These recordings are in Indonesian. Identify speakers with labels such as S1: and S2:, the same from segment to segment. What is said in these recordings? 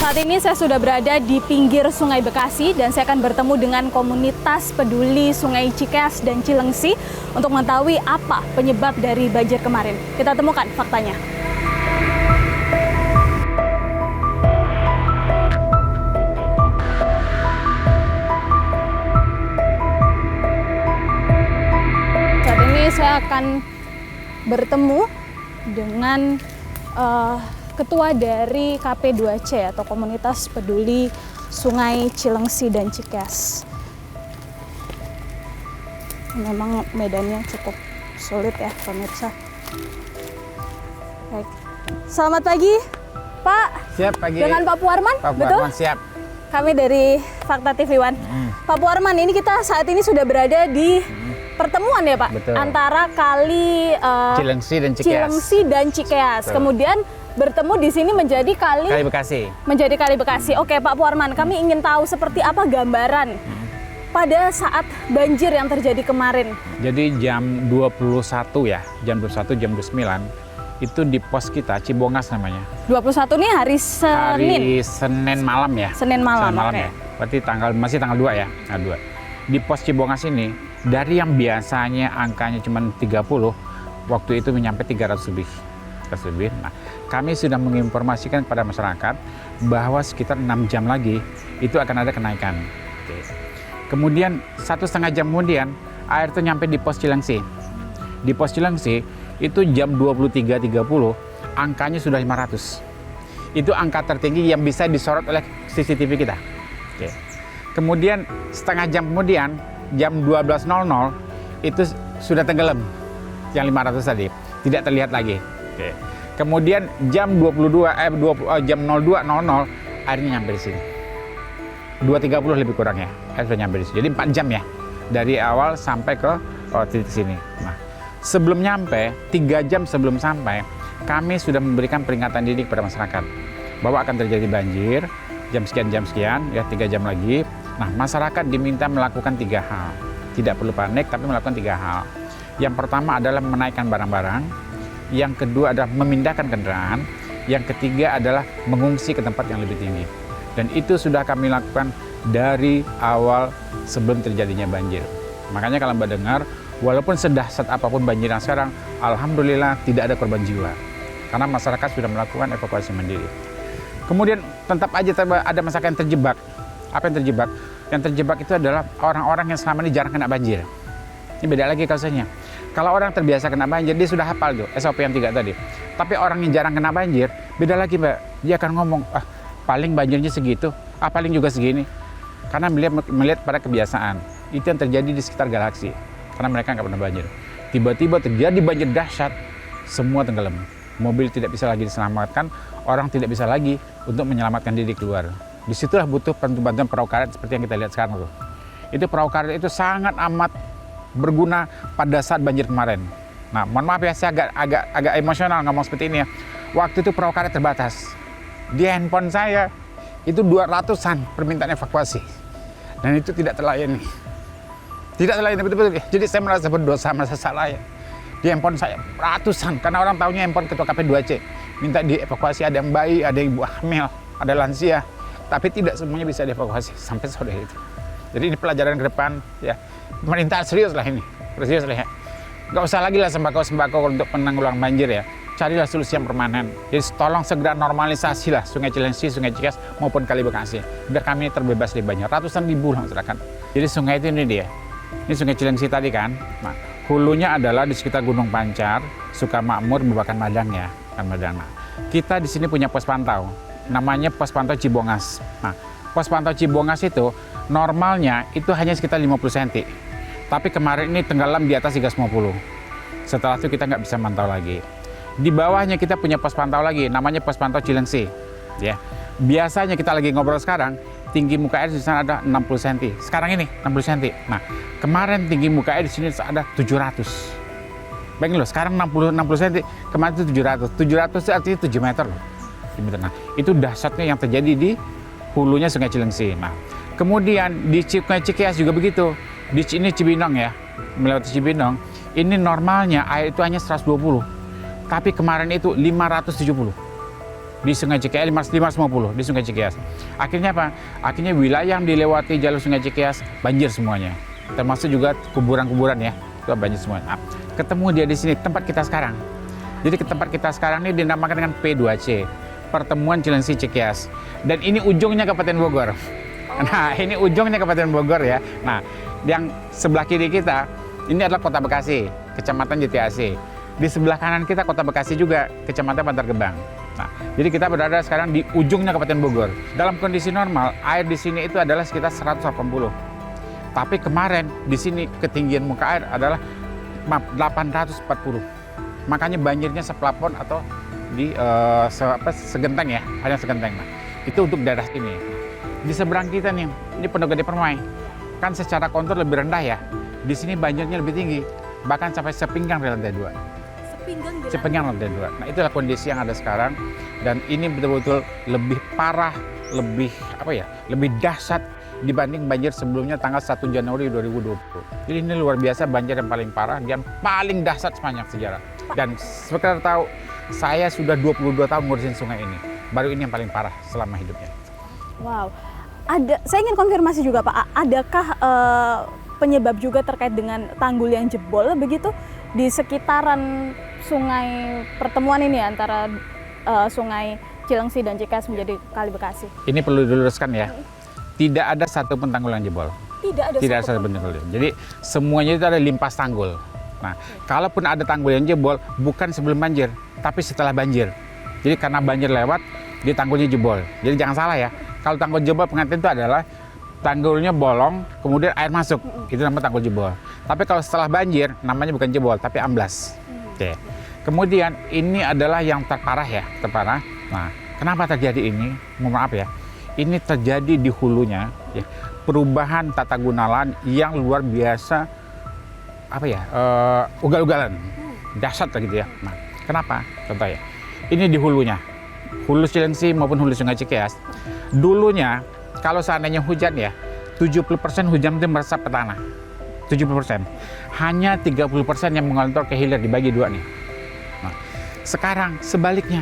S1: Saat ini saya sudah berada di pinggir Sungai Bekasi dan saya akan bertemu dengan komunitas peduli Sungai Cikeas dan Cilengsi untuk mengetahui apa penyebab dari banjir kemarin. Kita temukan faktanya. Saat ini saya akan bertemu dengan Ketua dari KP2C atau Komunitas Peduli Sungai Cilengsi dan Cikeas. Memang medannya cukup sulit ya pemirsa. Baik. Selamat pagi Pak.
S2: Siap pagi.
S1: Dengan Pak Puarman,
S2: Pak
S1: betul?
S2: Puarman siap.
S1: Kami dari Fakta TV One. Pak Puarman, ini kita saat ini sudah berada di pertemuan ya Pak?
S2: Betul.
S1: Antara kali
S2: Cilengsi dan Cikeas.
S1: Cilengsi dan Cikeas.
S2: Betul.
S1: Kemudian bertemu di sini menjadi
S2: Kali Bekasi.
S1: menjadi Kali Bekasi. Oke Pak Puarman, kami ingin tahu seperti apa gambaran pada saat banjir yang terjadi kemarin.
S2: Jadi jam 21 ya, jam 21, jam 29 itu di pos kita, Cibongas namanya.
S1: 21 nih hari Senin.
S2: Hari Senin malam ya.
S1: Senin malam,
S2: Senin malam
S1: oke.
S2: ya. Berarti masih tanggal 2 ya. Nah, 2. Di pos Cibongas ini, dari yang biasanya angkanya cuma 30, waktu itu menyampe 300 lebih. Nah, kami sudah menginformasikan kepada masyarakat bahwa sekitar 6 jam lagi itu akan ada kenaikan. Oke. Kemudian 1,5 jam kemudian air itu nyampe di pos Cilengsi. Di pos Cilengsi itu jam 23.30 angkanya sudah 500. Itu angka tertinggi yang bisa disorot oleh CCTV kita. Oke. Kemudian setengah jam kemudian jam 12.00 itu sudah tenggelam yang 500 tadi, tidak terlihat lagi. Oke. Kemudian jam jam 02.00 airnya nyampe di sini. 2.30 lebih kurang ya, air sudah nyampe di sini. Jadi 4 jam ya dari awal sampai ke titik sini. Nah, sebelum nyampe, 3 jam sebelum sampai, kami sudah memberikan peringatan dini kepada masyarakat bahwa akan terjadi banjir jam sekian ya, 3 jam lagi. Nah, masyarakat diminta melakukan 3 hal. Tidak perlu panik, tapi melakukan 3 hal. Yang pertama adalah menaikkan barang-barang. Yang kedua adalah memindahkan kendaraan. Yang ketiga adalah mengungsi ke tempat yang lebih tinggi. Dan itu sudah kami lakukan dari awal sebelum terjadinya banjir. Makanya kalau Mbak dengar, walaupun sedahsyat apapun banjir yang sekarang, alhamdulillah tidak ada korban jiwa. Karena masyarakat sudah melakukan evakuasi mandiri. Kemudian tetap aja ada masyarakat yang terjebak. Apa yang terjebak? Yang terjebak itu adalah orang-orang yang selama ini jarang kena banjir. Ini beda lagi kasusnya. Kalau orang terbiasa kena banjir, dia sudah hafal tuh SOP yang 3 tadi. Tapi orang yang jarang kena banjir, beda lagi Mbak. Dia akan ngomong, paling banjirnya segitu, paling juga segini. Karena melihat pada kebiasaan. Itu yang terjadi di sekitar galaksi. Karena mereka nggak pernah banjir. Tiba-tiba terjadi banjir dahsyat, semua tenggelam. Mobil tidak bisa lagi diselamatkan, orang tidak bisa lagi untuk menyelamatkan diri keluar. Disitulah butuh bantuan perahu karet seperti yang kita lihat sekarang tuh. Itu perahu karet itu sangat amat berguna pada saat banjir kemarin. Nah, mohon maaf ya, saya agak emosional ngomong seperti ini ya. Waktu itu perahu karet terbatas. Di handphone saya itu 200-an permintaan evakuasi. Dan itu tidak terlayani. Tidak terlayani betul-betul. Jadi saya merasa berdosa, merasa salah ya. Di handphone saya ratusan, karena orang tahunya handphone ketua KP2C. Minta dievakuasi, ada yang bayi, ada ibu hamil, ada lansia. Tapi tidak semuanya bisa dievakuasi sampai sore itu. Jadi ini pelajaran ke depan ya. Pemerintah serius lah ini, serius lah ya. Gak usah lagi lah sembako-sembako untuk penanggulangan banjir ya. Carilah solusi yang permanen. Jadi tolong segera normalisasi lah Sungai Cilengsi, Sungai Cikeas maupun Kali Bekasi. Biar kami terbebas dari banjir. Ratusan ribu lah masyarakat. Jadi sungai itu ini dia. Ini Sungai Cilengsi tadi kan. Nah, hulunya adalah di sekitar Gunung Pancar, Sukamakmur, Babakan Madang ya. Kan Madang. Nah, kita di sini punya pos pantau. Namanya pos pantau Cibongas. Nah, pos pantau Cibongas itu normalnya itu hanya sekitar 50 cm. Tapi kemarin ini tenggelam di atas 350. Setelah itu kita nggak bisa mantau lagi. Di bawahnya kita punya pos pantau lagi, namanya pos pantau Cilengsi. Ya. Biasanya kita lagi ngobrol sekarang, tinggi muka air di sana ada 60 cm. Sekarang ini 60 cm. Nah, kemarin tinggi muka air di sini ada 700. Bayangin loh, sekarang 60 cm, kemarin itu 700. 700 itu artinya 7 meter loh. Nah, itu dahsyatnya yang terjadi di hulunya Sungai Cilengsi. Nah, kemudian di Sungai Cikeas juga begitu. Di ini Cibinong ya, melewati Cibinong. Ini normalnya air itu hanya 120. Tapi kemarin itu 570. di Sungai Cikeas, 550 di Sungai Cikeas. Akhirnya apa? Akhirnya wilayah yang dilewati jalur Sungai Cikeas banjir semuanya. Termasuk juga kuburan-kuburan ya, itu banjir semuanya. Nah, ketemu dia di sini, tempat kita sekarang. Jadi tempat kita sekarang ini dinamakan dengan P2C, Pertemuan Cilengsi Cikeas. Dan ini ujungnya Kabupaten Bogor. Nah, ini ujungnya Kabupaten Bogor ya. Nah, yang sebelah kiri kita, ini adalah Kota Bekasi, Kecamatan Jatiasi. Di sebelah kanan kita Kota Bekasi juga, Kecamatan Bantar Gebang. Nah, jadi kita berada sekarang di ujungnya Kabupaten Bogor. Dalam kondisi normal, air di sini itu adalah sekitar 180. Tapi kemarin di sini ketinggian muka air adalah 840. Makanya banjirnya seplafon atau di segenteng ya, hanya segenteng. Nah, itu untuk daerah sini. Di seberang kita nih, ini Pondok Gede Permai. Kan secara kontur lebih rendah ya. Di sini banjirnya lebih tinggi, bahkan sampai sepinggang di lantai 2. Sepinggang lantai 2. Nah, itulah kondisi yang ada sekarang, dan ini betul-betul lebih parah, lebih lebih dahsyat dibanding banjir sebelumnya tanggal 1 Januari 2020. Jadi ini luar biasa, banjir yang paling parah dan paling dahsyat sepanjang sejarah. Dan sekedar tahu, saya sudah 22 tahun ngurusin sungai ini. Baru ini yang paling parah selama hidupnya.
S1: Wow. Saya ingin konfirmasi juga Pak, adakah penyebab juga terkait dengan tanggul yang jebol begitu di sekitaran sungai pertemuan ini antara sungai Cilengsi dan Cikeas menjadi Kali Bekasi? Ini
S2: perlu diluruskan ya. Tidak ada satu pun tanggul yang jebol. Tidak ada satu pun tanggul. Jadi semuanya itu ada limpas tanggul. Nah, kalaupun ada tanggul yang jebol, bukan sebelum banjir, tapi setelah banjir. Jadi karena banjir lewat, di tanggulnya jebol. Jadi jangan salah ya. Kalau tanggul jebol pengertian itu adalah tanggulnya bolong, kemudian air masuk. Itu namanya tanggul jebol. Tapi kalau setelah banjir, namanya bukan jebol, tapi amblas. Oke. Kemudian ini adalah yang terparah ya, terparah. Nah, kenapa terjadi ini? Mohon maaf ya. Ini terjadi di hulunya, ya, perubahan tata guna lahan yang luar biasa, ugal-ugalan, dahsyat lah gitu ya. Nah, kenapa? Contoh ya, ini di hulunya, hulu Cilengsi maupun hulu Sungai Cikeas. Dulunya, kalau seandainya hujan ya, 70% hujan itu meresap ke tanah, 70%. Hanya 30% yang mengontrol ke hilir, dibagi dua nih. Nah, sekarang sebaliknya.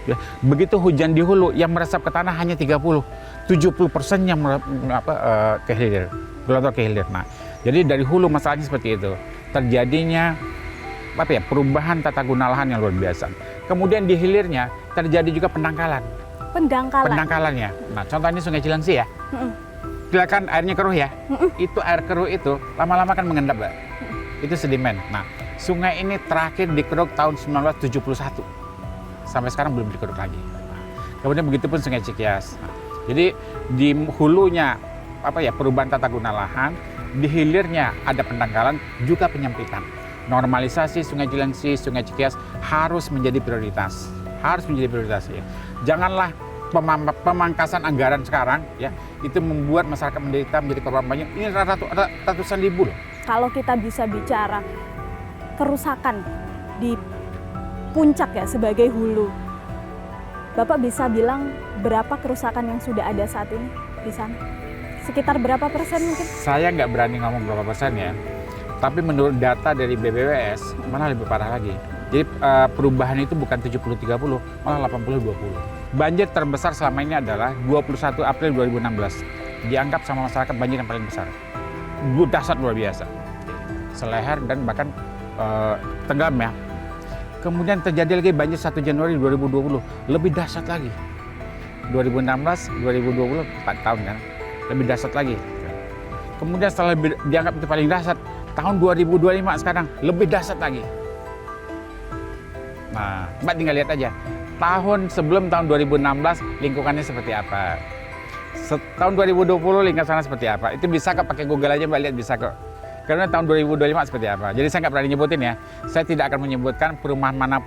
S2: Ya, begitu hujan di hulu yang meresap ke tanah hanya 30, 70% yang ke hilir, gelontor ke hilir. Nah, jadi dari hulu masalahnya seperti itu, terjadinya perubahan tata guna lahan yang luar biasa. Kemudian di hilirnya terjadi juga pendangkalan. Pendangkalannya. Nah, contohnya Sungai Cilengsi ya. Silakan airnya keruh ya. Itu air keruh itu lama-lama kan mengendap, Mbak. Itu sedimen. Nah, sungai ini terakhir dikeruk tahun 1971. Sampai sekarang belum dikeruk lagi. Nah, kemudian begitu pun Sungai Cikeas. Nah, jadi di hulunya perubahan tata guna lahan, di hilirnya ada pendangkalan juga penyempitan. Normalisasi Sungai Cilengsi, Sungai Cikeas harus menjadi prioritas. Harus menjadi prioritas ya. Janganlah pemangkasan anggaran sekarang ya itu membuat masyarakat menderita menjadi korban banjir. Ini ratusan ribu loh. Kalau kita bisa bicara kerusakan di puncak ya sebagai hulu, Bapak bisa bilang berapa kerusakan yang sudah ada saat ini di sana? Sekitar berapa persen mungkin? Saya nggak berani ngomong berapa persen ya, tapi menurut data dari BPWS malah lebih parah lagi. Jadi perubahan itu bukan 70-30, malah 80-20. Banjir terbesar selama ini adalah 21 April 2016. Dianggap sama masyarakat banjir yang paling besar. Dahsyat luar biasa. Seleher dan bahkan tenggelam ya. Kemudian terjadi lagi banjir 1 Januari 2020, lebih dahsyat lagi. 2016, 2020, 4 tahun kan, lebih dahsyat lagi. Kemudian setelah dianggap itu paling dahsyat, tahun 2025 sekarang lebih dahsyat lagi. Nah, Mbak tinggal lihat aja, sebelum tahun 2016 lingkungannya seperti apa. Tahun 2020 lingkungannya seperti apa, itu bisa kok pakai Google aja Mbak lihat, bisa kok. Karena tahun 2025 seperti apa. Jadi saya nggak berani nyebutin ya. Saya tidak akan menyebutkan perumahan mana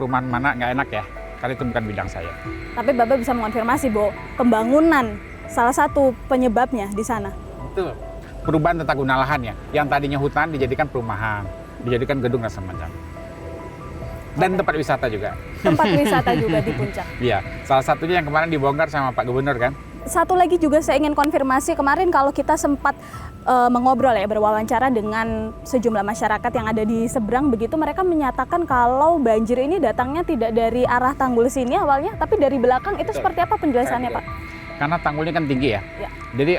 S2: nggak enak ya. Karena itu bukan bidang saya. Tapi Bapak bisa mengonfirmasi bahwa pembangunan salah satu penyebabnya di sana. Betul. Perubahan tata guna lahan ya. Yang tadinya hutan dijadikan perumahan, dijadikan gedung dan semacam. Dan tempat wisata juga. Tempat wisata juga di puncak. Iya. Salah satunya yang kemarin dibongkar sama Pak Gubernur kan.
S1: satu lagi juga saya ingin konfirmasi, kemarin kalau kita sempat mengobrol ya, berwawancara dengan sejumlah masyarakat yang ada di seberang begitu, mereka menyatakan kalau banjir ini datangnya tidak dari arah tanggul sini awalnya, tapi dari belakang. Itu seperti apa penjelasannya, Pak?
S2: Karena tanggulnya kan tinggi ya,
S1: Ya.
S2: jadi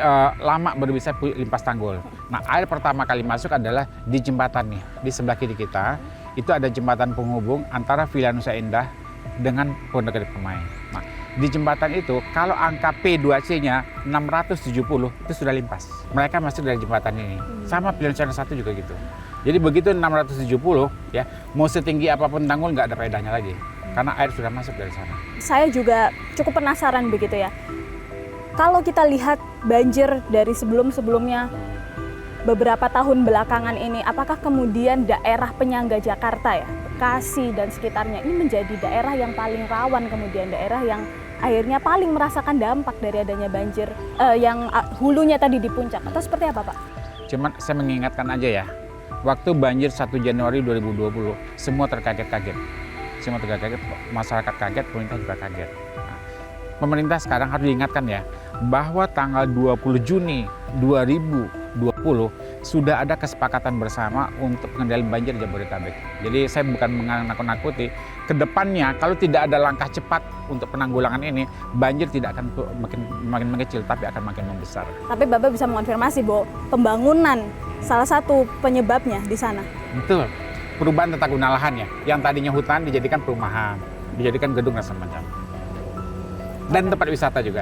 S2: lama baru bisa limpas tanggul. Nah, air pertama kali masuk adalah di jembatan nih, di sebelah kiri kita, itu ada jembatan penghubung antara Villa Nusa Indah dengan Pondok Gede Permai. Nah, di jembatan itu, kalau angka P2C-nya 670, itu sudah limpas. Mereka masuk dari jembatan ini. Sama Villa Nusa Indah 1 juga gitu. Jadi begitu 670, ya, mau setinggi apapun tanggul nggak ada faedahnya lagi. Karena air sudah masuk dari sana.
S1: Saya juga cukup penasaran begitu ya. Kalau kita lihat banjir dari sebelum-sebelumnya, beberapa tahun belakangan ini, apakah kemudian daerah penyangga Jakarta ya, Bekasi dan sekitarnya ini menjadi daerah yang paling rawan, kemudian daerah yang akhirnya paling merasakan dampak dari adanya banjir yang hulunya tadi di puncak, atau seperti apa, Pak?
S2: Cuman saya mengingatkan aja ya, waktu banjir 1 Januari 2020, semua terkaget-kaget. Semua terkaget, masyarakat kaget, pemerintah juga kaget. Nah, pemerintah sekarang harus diingatkan ya, bahwa tanggal 20 Juni 2020 sudah ada kesepakatan bersama untuk pengendalian banjir Jabodetabek. Jadi saya bukan menakut-nakuti, kedepannya kalau tidak ada langkah cepat untuk penanggulangan ini, banjir tidak akan makin mengecil, tapi akan makin membesar.
S1: Tapi Bapak bisa mengonfirmasi bahwa pembangunan salah satu penyebabnya di sana.
S2: Betul, perubahan tata guna lahan ya, yang tadinya hutan dijadikan perumahan, dijadikan gedung dan semacam. Dan tempat wisata juga.